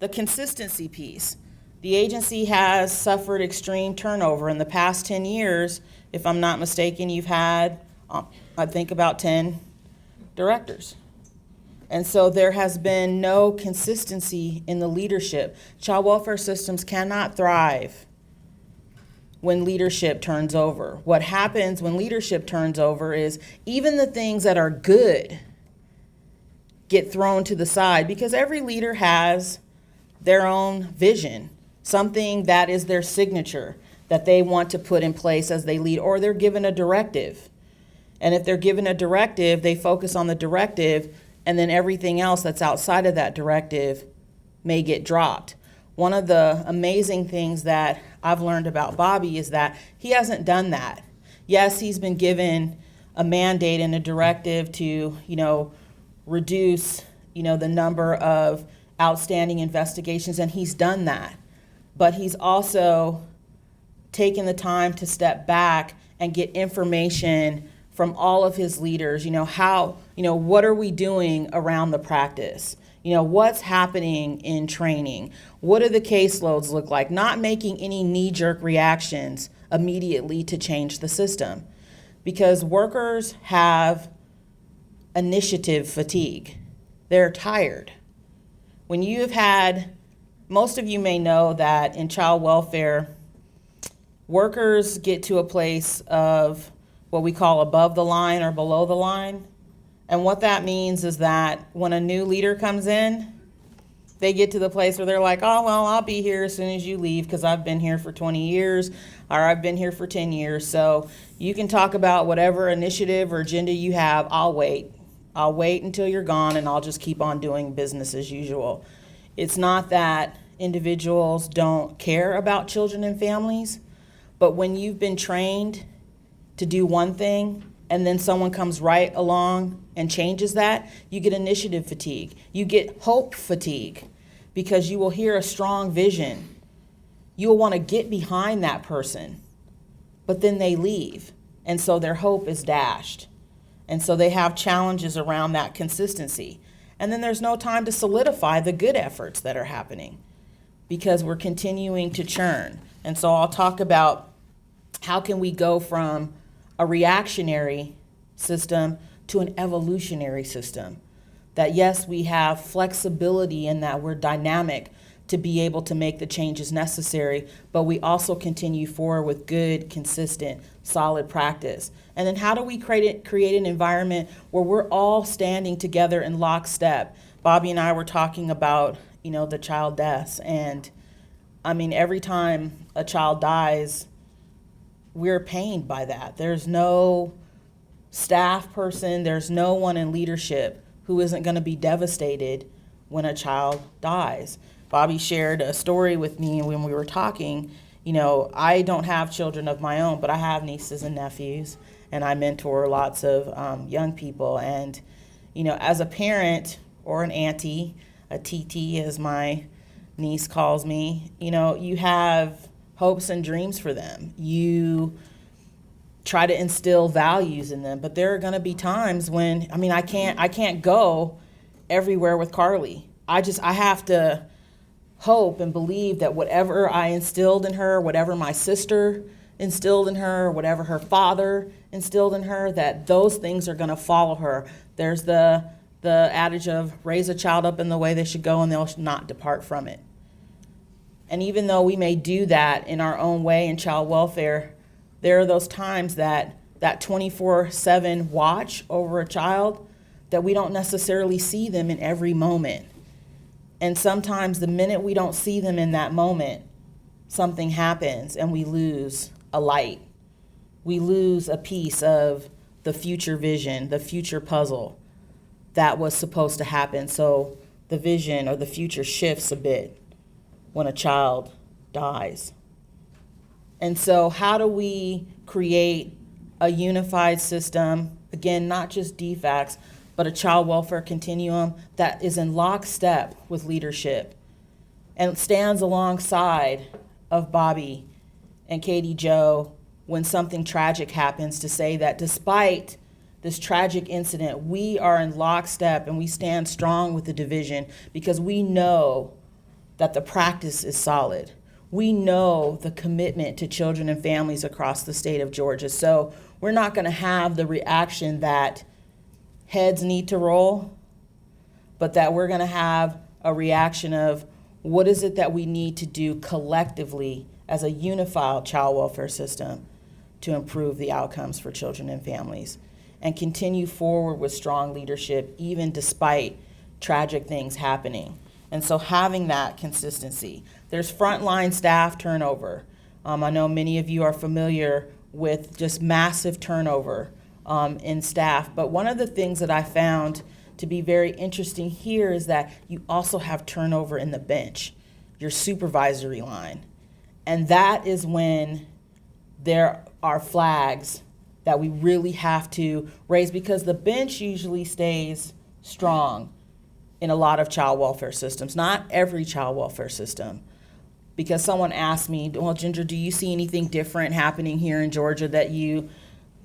the consistency piece. The agency has suffered extreme turnover. In the past 10 years, if I'm not mistaken, you've had, I think, about 10 directors. And so there has been no consistency in the leadership. Child welfare systems cannot thrive when leadership turns over. What happens when leadership turns over is even the things that are good get thrown to the side because every leader has their own vision, something that is their signature that they want to put in place as they lead, or they're given a directive. And if they're given a directive, they focus on the directive, and then everything else that's outside of that directive may get dropped. One of the amazing things that I've learned about Bobby is that he hasn't done that. Yes, he's been given a mandate and a directive to, reduce, the number of outstanding investigations, and he's done that. But he's also taken the time to step back and get information from all of his leaders, what are we doing around the practice? What's happening in training? What do the caseloads look like? Not making any knee-jerk reactions immediately to change the system. Because workers have initiative fatigue. They're tired. When you have had, most of you may know that in child welfare, workers get to a place of what we call above the line or below the line. And what that means is that when a new leader comes in, they get to the place where they're like, oh, well, I'll be here as soon as you leave because I've been here for 20 years or I've been here for 10 years. So you can talk about whatever initiative or agenda you have. I'll wait. I'll wait until you're gone and I'll just keep on doing business as usual. It's not that individuals don't care about children and families, but when you've been trained to do one thing and then someone comes right along and changes that, you get initiative fatigue. You get hope fatigue because you will hear a strong vision. You will want to get behind that person, but then they leave. And so their hope is dashed. And so they have challenges around that consistency. And then there's no time to solidify the good efforts that are happening because we're continuing to churn. And so I'll talk about how can we go from a reactionary system to an evolutionary system. That yes, we have flexibility in that we're dynamic to be able to make the changes necessary, but we also continue forward with good, consistent, solid practice. And then how do we create an environment where we're all standing together in lockstep? Bobby and I were talking about, the child deaths. And every time a child dies, we're pained by that. There's no staff person, there's no one in leadership who isn't going to be devastated when a child dies. Bobby shared a story with me when we were talking. I don't have children of my own, but I have nieces and nephews, and I mentor lots of young people. And, as a parent or an auntie, a TT as my niece calls me, you have hopes and dreams for them. You try to instill values in them, but there are going to be times when, I can't go everywhere with Carly. I have to hope and believe that whatever I instilled in her, whatever my sister instilled in her, whatever her father instilled in her, that those things are going to follow her. There's the adage of raise a child up in the way they should go and they'll not depart from it. And even though we may do that in our own way in child welfare, there are those times that 24/7 watch over a child that we don't necessarily see them in every moment. And sometimes the minute we don't see them in that moment, something happens and we lose a light. We lose a piece of the future vision, the future puzzle that was supposed to happen. So the vision or the future shifts a bit when a child dies. And so how do we create a unified system, again, not just DFACS, but a child welfare continuum that is in lockstep with leadership and stands alongside of Bobby and Katie Jo when something tragic happens, to say that despite this tragic incident, we are in lockstep and we stand strong with the division because we know that the practice is solid. We know the commitment to children and families across the state of Georgia. So we're not going to have the reaction that heads need to roll, but that we're going to have a reaction of what is it that we need to do collectively as a unified child welfare system to improve the outcomes for children and families, and continue forward with strong leadership even despite tragic things happening. And so having that consistency. There's frontline staff turnover. I know many of you are familiar with just massive turnover in staff, but one of the things that I found to be very interesting here is that you also have turnover in the bench, your supervisory line. And that is when there are flags that we really have to raise, because the bench usually stays strong in a lot of child welfare systems, not every child welfare system. Because someone asked me, well, Ginger, do you see anything different happening here in Georgia that you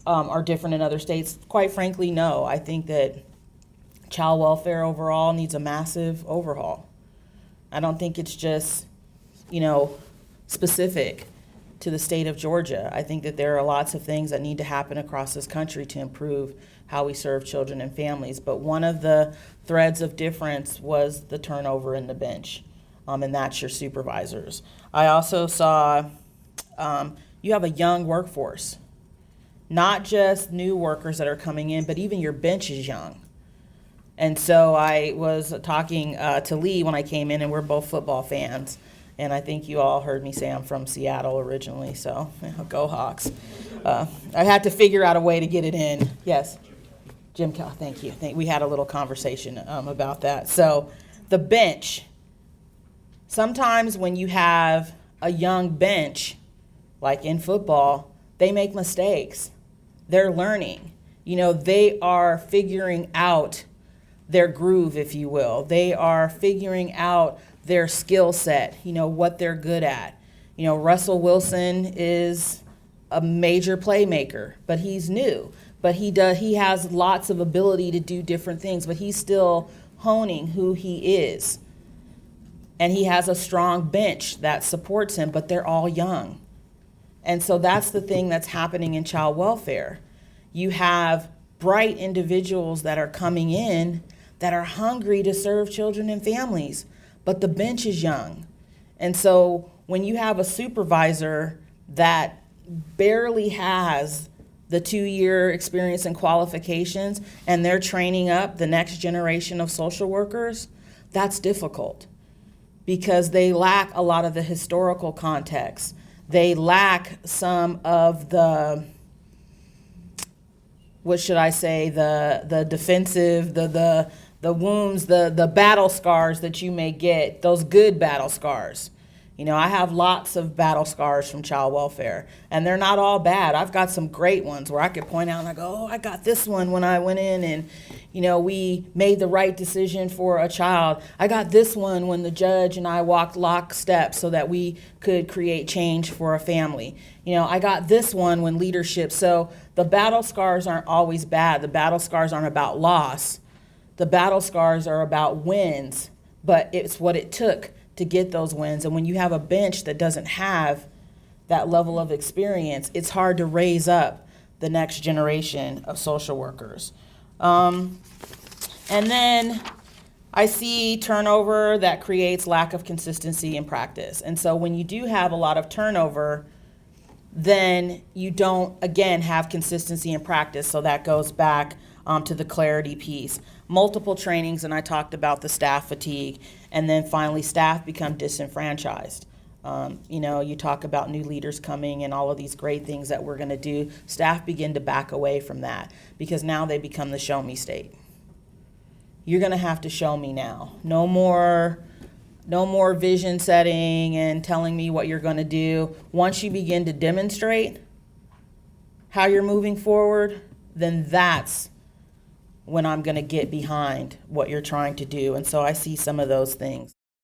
are different in other states? Quite frankly, no. I think that child welfare overall needs a massive overhaul. I don't think it's just, specific to the state of Georgia. I think that there are lots of things that need to happen across this country to improve how we serve children and families. But one of the threads of difference was the turnover in the bench, and that's your supervisors. I also saw you have a young workforce, not just new workers that are coming in, but even your bench is young. And so I was talking to Lee when I came in, and we're both football fans. And I think you all heard me say I'm from Seattle originally, so go Hawks. I had to figure out a way to get it in. Yes, Jim, thank you. We had a little conversation about that. So the bench, sometimes when you have a young bench, like in football, they make mistakes. They're learning. They are figuring out their groove, if you will. They are figuring out their skill set, what they're good at. Russell Wilson is a major playmaker, but he's new. But he has lots of ability to do different things, but he's still honing who he is. And he has a strong bench that supports him, but they're all young. And so that's the thing that's happening in child welfare. You have bright individuals that are coming in that are hungry to serve children and families, but the bench is young. And so when you have a supervisor that barely has the 2-year experience and qualifications, and they're training up the next generation of social workers, that's difficult because they lack a lot of the historical context. They lack some of the, the defensive, the wounds, the battle scars that you may get, those good battle scars. I have lots of battle scars from child welfare, and they're not all bad. I've got some great ones where I could point out and I go, I got this one when I went in and, we made the right decision for a child. I got this one when the judge and I walked lockstep so that we could create change for a family. I got this one when leadership. So the battle scars aren't always bad. The battle scars aren't about loss. The battle scars are about wins, but it's what it took to get those wins. And when you have a bench that doesn't have that level of experience, it's hard to raise up the next generation of social workers. And then I see turnover that creates lack of consistency in practice. And so when you do have a lot of turnover, then you don't, again, have consistency in practice. So that goes back to the clarity piece. Multiple trainings, and I talked about the staff fatigue, and then finally staff become disenfranchised. You talk about new leaders coming and all of these great things that we're going to do. Staff begin to back away from that because now they become the show me state. You're going to have to show me now. No more vision setting and telling me what you're going to do. Once you begin to demonstrate how you're moving forward, then that's when I'm going to get behind what you're trying to do. And so I see some of those things.